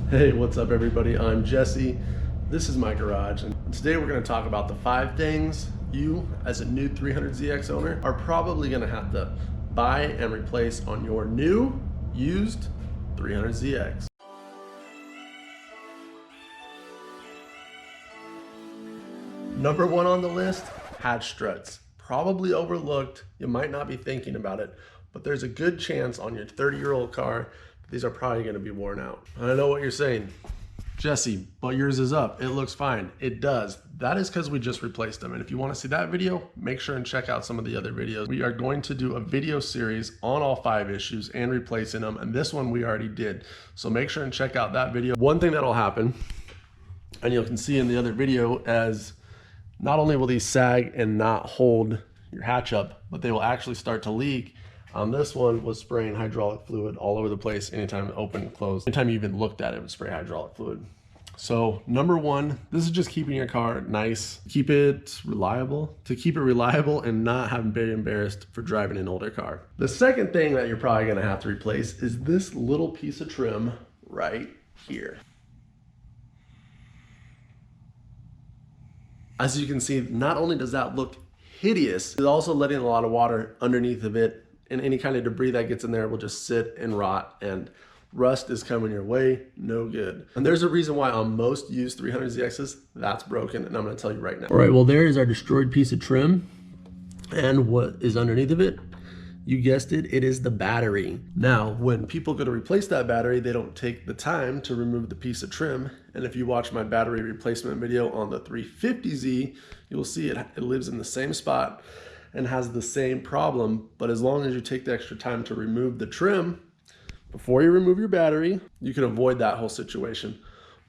Hey, what's up everybody? I'm Jesse. This is my garage, and today we're going to talk about the 5 things you, as a new 300ZX owner, are probably going to have to buy and replace on your new, used 300ZX. Number 1 on the list, hatch struts. Probably overlooked, you might not be thinking about it, but there's a good chance on your 30-year-old car these are probably going to be worn out. I know what you're saying, Jesse, but yours is up. It looks fine. It does. That is because we just replaced them. And if you want to see that video, make sure and check out some of the other videos. We are going to do a video series on all 5 issues and replacing them. And this one we already did. So make sure and check out that video. One thing that'll happen, and you can see in the other video, as not only will these sag and not hold your hatch up, but they will actually start to leak. This one was spraying hydraulic fluid all over the place anytime it opened and closed. Anytime you even looked at it, it would spray hydraulic fluid. So number 1, this is just keeping your car nice. Keep it reliable. To keep it reliable and not having been embarrassed for driving an older car. The second thing that you're probably gonna have to replace is this little piece of trim right here. As you can see, not only does that look hideous, it's also letting a lot of water underneath of it, and any kind of debris that gets in there will just sit and rot, and rust is coming your way, no good. And there's a reason why on most used 300ZXs, that's broken, and I'm gonna tell you right now. All right, well, there is our destroyed piece of trim, and what is underneath of it? You guessed it, it is the battery. Now, when people go to replace that battery, they don't take the time to remove the piece of trim. And if you watch my battery replacement video on the 350Z, you'll see it lives in the same spot and has the same problem. But as long as you take the extra time to remove the trim before you remove your battery, you can avoid that whole situation.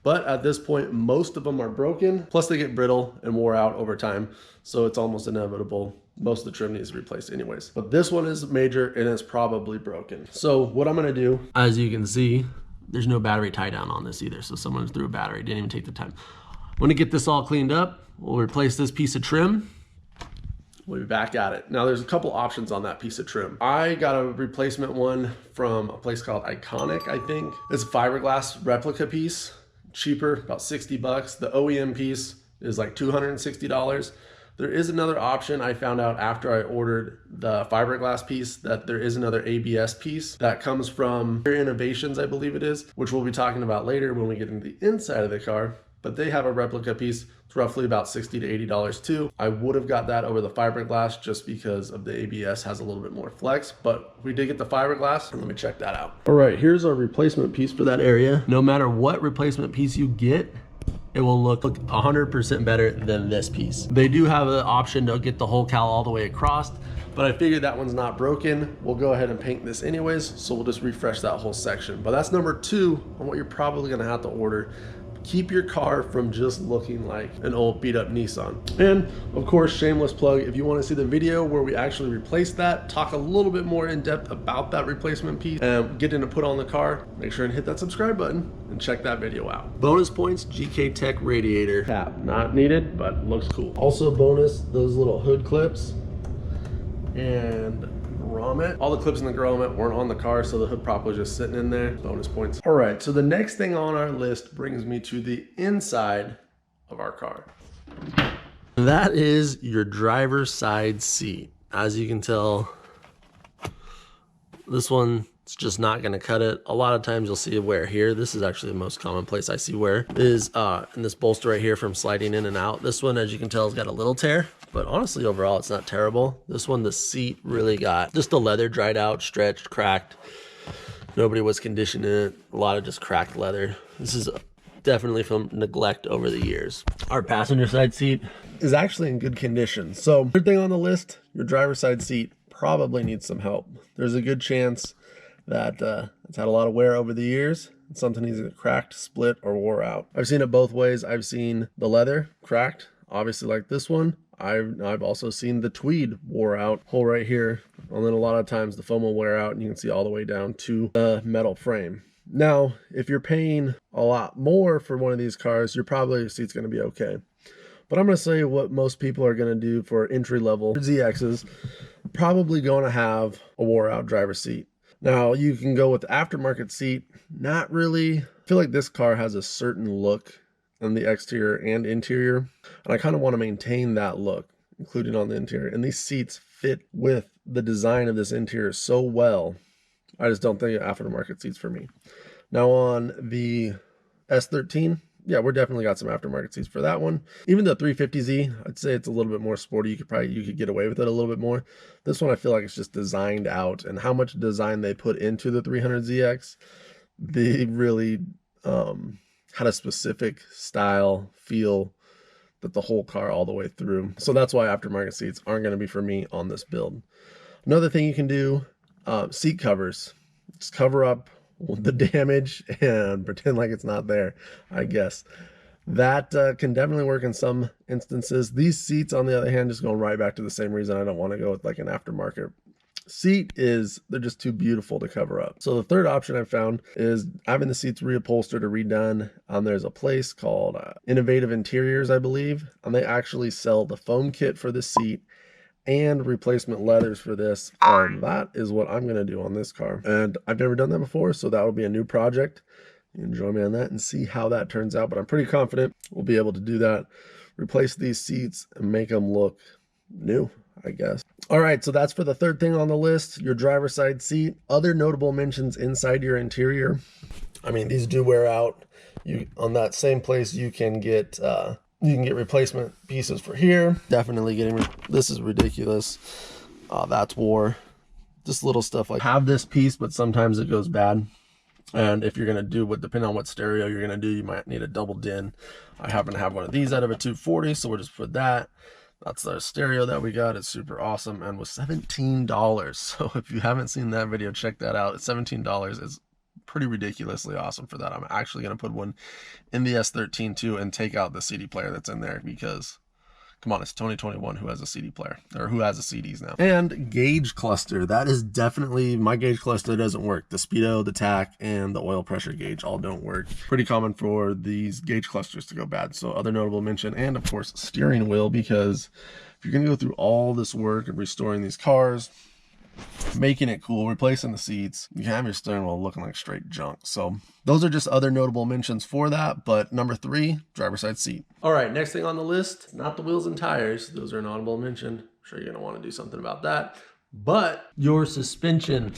But at this point, most of them are broken, plus they get brittle and wore out over time. So it's almost inevitable. Most of the trim needs to be replaced anyways. But this one is major and it's probably broken. So what I'm gonna do, as you can see, there's no battery tie down on this either. So someone threw a battery, didn't even take the time. I'm gonna get this all cleaned up. We'll replace this piece of trim. We'll be back at it. Now there's a couple options on that piece of trim. I got a replacement one from a place called Iconic, I think. It's a fiberglass replica piece, cheaper, about 60 bucks. The OEM piece is like $260. There is another option. I found out after I ordered the fiberglass piece that there is another ABS piece that comes from Innovations, I believe it is, which we'll be talking about later when we get into the inside of the car. But they have a replica piece. It's roughly about $60 to $80 too. I would have got that over the fiberglass just because of the ABS has a little bit more flex, but we did get the fiberglass, and let me check that out. All right, here's our replacement piece for that area. No matter what replacement piece you get, it will look 100% better than this piece. They do have an option to get the whole cowl all the way across, but I figured that one's not broken. We'll go ahead and paint this anyways, so we'll just refresh that whole section. But that's number 2 on what you're probably gonna have to order. Keep your car from just looking like an old beat up Nissan. And of course, shameless plug, if you want to see the video where we actually replace that, talk a little bit more in depth about that replacement piece and get in to put on the car, make sure and hit that subscribe button and check that video out. Bonus points, GK Tech radiator cap. Not needed, but looks cool. Also bonus, those little hood clips and grommet. All the clips in the grommet weren't on the car, so the hood prop was just sitting in there. Bonus points. All right, so the next thing on our list brings me to the inside of our car. That is your driver's side seat. As you can tell, this one, it's just not gonna cut it. A lot of times you'll see a wear here. This is actually the most common place I see wear, is in this bolster right here from sliding in and out. This one, as you can tell, has got a little tear, but honestly, overall, it's not terrible. This one, the seat really got, just the leather dried out, stretched, cracked. Nobody was conditioning it. A lot of just cracked leather. This is definitely from neglect over the years. Our passenger side seat is actually in good condition. So, third thing on the list, your driver's side seat probably needs some help. There's a good chance that it's had a lot of wear over the years. Something either cracked, split, or wore out. I've seen it both ways. I've seen the leather cracked, obviously like this one. I've also seen the tweed wore out, hole right here. And then a lot of times the foam will wear out and you can see all the way down to the metal frame. Now, if you're paying a lot more for one of these cars, your seat's gonna be okay. But I'm gonna say what most people are gonna do for entry-level ZXs, probably gonna have a wore out driver's seat. Now you can go with the aftermarket seat, not really feel like this car has a certain look on the exterior and interior, and I kind of want to maintain that look, including on the interior. And these seats fit with the design of this interior so well. I just don't think aftermarket seats for me. Now on the S13, yeah, we're definitely got some aftermarket seats for that one. Even the 350Z, I'd say it's a little bit more sporty. You could get away with it a little bit more. This one I feel like it's just designed out, and how much design they put into the 300ZX, they really had a specific style, feel that the whole car all the way through. So that's why aftermarket seats aren't going to be for me on this build. Another thing you can do, seat covers. Just cover up the damage and pretend like it's not there, I guess. That can definitely work in some instances. These seats, on the other hand, just going right back to the same reason I don't want to go with like an aftermarket seat is they're just too beautiful to cover up. So the third option I found is having the seats reupholstered or redone. There's a place called Innovative Interiors, I believe, and they actually sell the foam kit for the seat and replacement leathers for this. That is what I'm going to do on this car, and I've never done that before, so that will be a new project. You can join me on that and see how that turns out, but I'm pretty confident we'll be able to do that, replace these seats and make them look new, I guess. All right, so that's for the third thing on the list, your driver's side seat. Other notable mentions inside your interior. I mean, these do wear out. On that same place, you can get replacement pieces for here. Definitely getting, this is ridiculous. That's wore. Just little stuff like have this piece, but sometimes it goes bad. And if you're going to do depending on what stereo you're going to do, you might need a double din. I happen to have one of these out of a 240, so we'll just put that. That's the stereo that we got. It's super awesome and was $17. So if you haven't seen that video, check that out. $17 is pretty ridiculously awesome for that. I'm actually going to put one in the S13 too and take out the CD player that's in there because, come on, it's 2021. Who has a CD player, or who has a CDs now? And gauge cluster. That is definitely, my gauge cluster doesn't work. The speedo, the tach, and the oil pressure gauge all don't work. Pretty common for these gauge clusters to go bad. So other notable mention, and of course steering wheel, because if you're going to go through all this work of restoring these cars, making it cool, replacing the seats, you can have your steering wheel looking like straight junk. So those are just other notable mentions for that. But number 3, driver's side seat. All right, next thing on the list, not the wheels and tires. Those are an honorable mention. I'm sure you're gonna want to do something about that. But your suspension.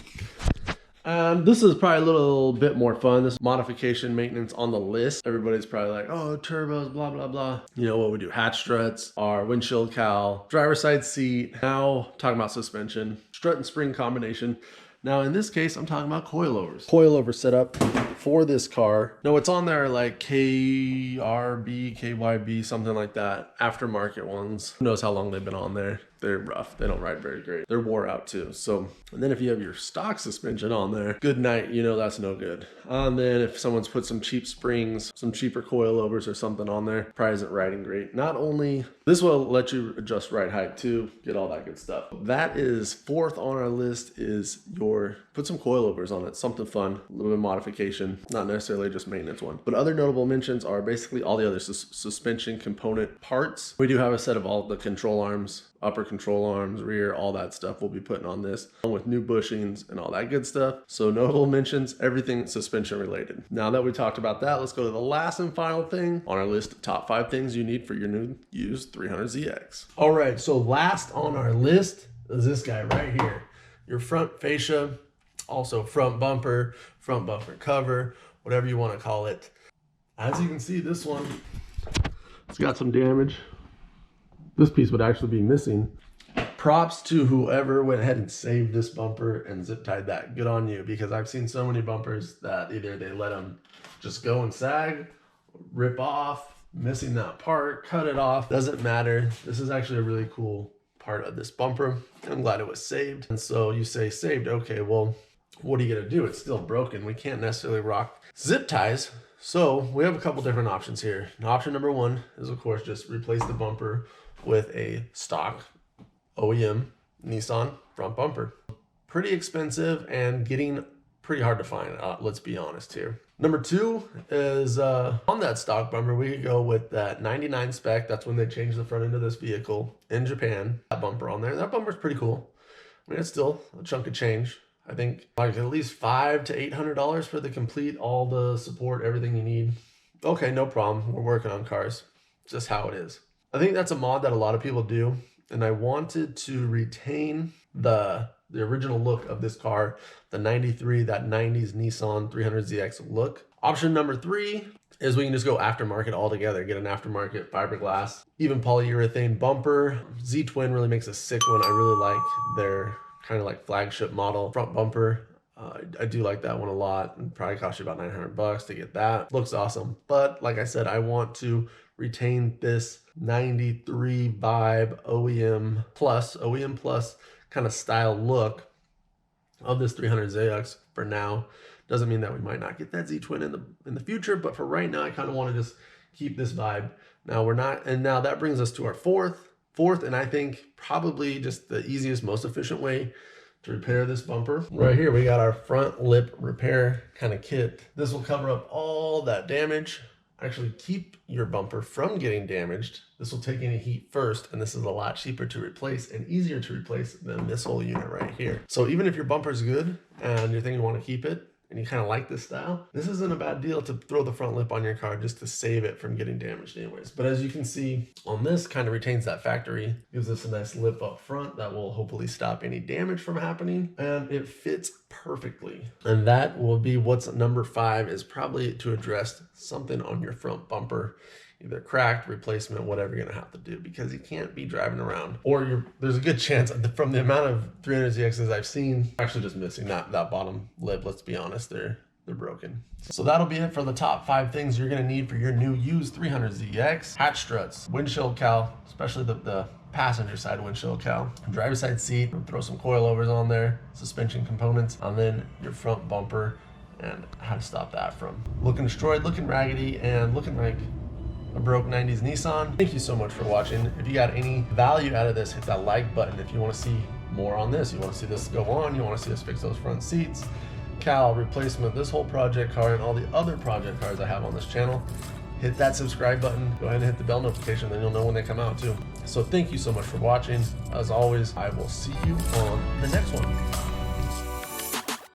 This is probably a little bit more fun. This modification maintenance on the list. Everybody's probably like, oh, turbos, blah, blah, blah. You know what we do? Hatch struts, our windshield cowl, driver's side seat. Now talking about suspension, strut and spring combination. Now in this case, I'm talking about coilovers. Coilover setup for this car. No, it's on there like KRB, KYB, something like that. Aftermarket ones. Who knows how long they've been on there. They're rough. They don't ride very great. They're wore out too. So, and then if you have your stock suspension on there, good night, you know that's no good. And then if someone's put some cheap springs, some cheaper coilovers or something on there, probably isn't riding great. Not only, this will let you adjust ride height too, get all that good stuff. That is 4th on our list, is put some coilovers on it, something fun, a little bit of modification, not necessarily just maintenance one. But other notable mentions are basically all the other suspension component parts. We do have a set of all the control arms, upper control arms, rear, all that stuff we'll be putting on this, along with new bushings and all that good stuff. So notable mentions, everything suspension related. Now that we talked about that, let's go to the last and final thing on our list of top 5 things you need for your new used 300ZX. All right, so last on our list is this guy right here. Your front fascia, also front bumper cover, whatever you want to call it. As you can see, this one, it's got some damage. This piece would actually be missing. Props to whoever went ahead and saved this bumper and zip tied that. Good on you, because I've seen so many bumpers that either they let them just go and sag, rip off, missing that part, cut it off, doesn't matter. This is actually a really cool part of this bumper. I'm glad it was saved. And so you say saved, okay, well, what are you gonna do? It's still broken. We can't necessarily rock zip ties. So we have a couple different options here. And option number 1 is, of course, just replace the bumper with a stock OEM Nissan front bumper. Pretty expensive and getting pretty hard to find, let's be honest here. Number 2 is on that stock bumper, we could go with that 99 spec. That's when they changed the front end of this vehicle in Japan. That bumper on there, that bumper's pretty cool. I mean, it's still a chunk of change. I think like at least $500 to $800 for the complete, all the support, everything you need. Okay, no problem. We're working on cars. Just how it is. I think that's a mod that a lot of people do. And I wanted to retain the original look of this car, the 93, that 90s Nissan 300ZX look. Option number 3 is we can just go aftermarket altogether, get an aftermarket fiberglass, even polyurethane bumper. Z-Twin really makes a sick one. I really like their kind of like flagship model front bumper. I do like that one a lot. It probably cost you about $900 to get that. Looks awesome. But like I said, I want to retain this 93 vibe OEM plus kind of style look of this 300ZX for now. Doesn't mean that we might not get that Z-Twin in the future, but for right now, I kind of want to just keep this vibe. Now we're not, and now that brings us to our fourth, and I think probably just the easiest, most efficient way to repair this bumper. Right here, we got our front lip repair kind of kit. This will cover up all that damage, actually keep your bumper from getting damaged. This will take any heat first, and this is a lot cheaper to replace and easier to replace than this whole unit right here. So even if your bumper's good and you're thinking you want to keep it, and you kind of like this style, this isn't a bad deal to throw the front lip on your car just to save it from getting damaged anyways. But as you can see on this, kind of retains that factory, gives us a nice lip up front that will hopefully stop any damage from happening, and it fits perfectly. And that will be what's number 5, is probably to address something on your front bumper, either cracked, replacement, whatever you're gonna have to do, because you can't be driving around, or there's a good chance from the amount of 300ZXs I've seen, actually just missing that bottom lip. Let's be honest, they're broken. So that'll be it for the top 5 things you're gonna need for your new used 300ZX. Hatch struts, windshield cowl, especially the passenger side windshield cowl, driver's side seat, throw some coilovers on there, suspension components, and then your front bumper, and how to stop that from looking destroyed, looking raggedy, and looking like a broke 90s Nissan. Thank you so much for watching. If you got any value out of this, hit that like button. If you want to see more on this, you want to see this go on, you want to see us fix those front seats, cowl replacement, this whole project car, and all the other project cars I have on this channel, hit that subscribe button. Go ahead and hit the bell notification, then you'll know when they come out too. So thank you so much for watching. As always, I will see you on the next one.